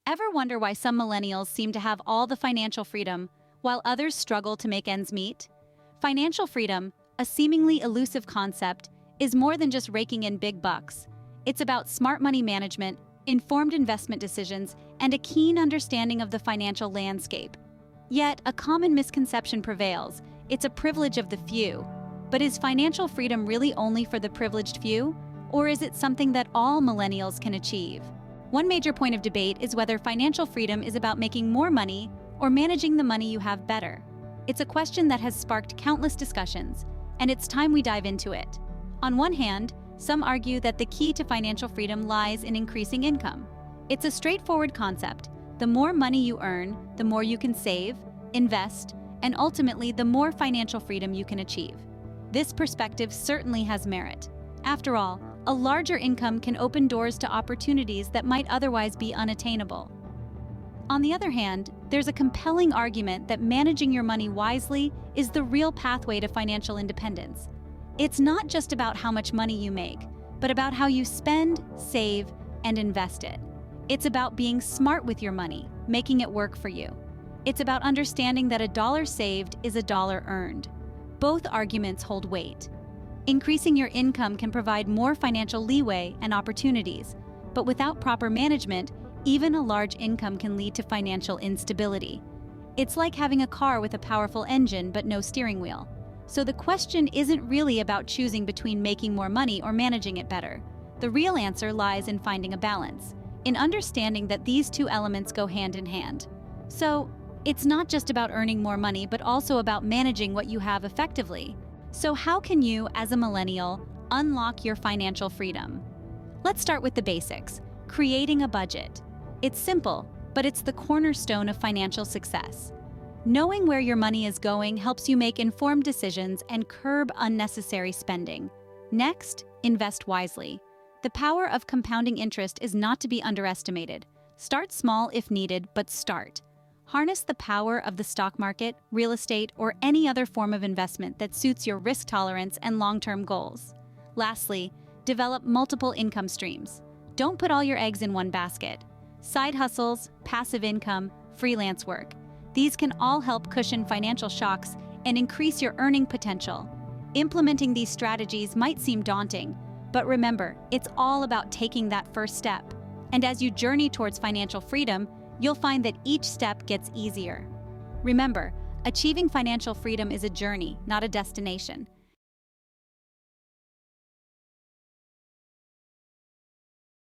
Ever wonder why some millennials seem to have all the financial freedom while others struggle to make ends meet? Financial freedom, a seemingly elusive concept, is more than just raking in big bucks. It's about smart money management, informed investment decisions, and a keen understanding of the financial landscape. Yet, a common misconception prevails: it's a privilege of the few. But is financial freedom really only for the privileged few? Or is it something that all millennials can achieve? One major point of debate is whether financial freedom is about making more money or managing the money you have better. It's a question that has sparked countless discussions, and it's time we dive into it. On one hand, some argue that the key to financial freedom lies in increasing income. It's a straightforward concept. The more money you earn, the more you can save, invest, and ultimately the more financial freedom you can achieve. This perspective certainly has merit. After all, a larger income can open doors to opportunities that might otherwise be unattainable. On the other hand, there's a compelling argument that managing your money wisely is the real pathway to financial independence. It's not just about how much money you make, but about how you spend, save, and invest it. It's about being smart with your money, making it work for you. It's about understanding that a dollar saved is a dollar earned. Both arguments hold weight. Increasing your income can provide more financial leeway and opportunities, but without proper management, even a large income can lead to financial instability. It's like having a car with a powerful engine but no steering wheel. So the question isn't really about choosing between making more money or managing it better. The real answer lies in finding a balance, in understanding that these two elements go hand in hand. So, it's not just about earning more money, but also about managing what you have effectively. So how can you, as a millennial, unlock your financial freedom? Let's start with the basics: creating a budget. It's simple, but it's the cornerstone of financial success. Knowing where your money is going helps you make informed decisions and curb unnecessary spending. Next, invest wisely. The power of compounding interest is not to be underestimated. Start small if needed, but start. Harness the power of the stock market, real estate, or any other form of investment that suits your risk tolerance and long-term goals. Lastly, develop multiple income streams. Don't put all your eggs in one basket. Side hustles, passive income, freelance work. These can all help cushion financial shocks and increase your earning potential. Implementing these strategies might seem daunting, but remember, it's all about taking that first step. And as you journey towards financial freedom, you'll find that each step gets easier. Remember, achieving financial freedom is a journey, not a destination.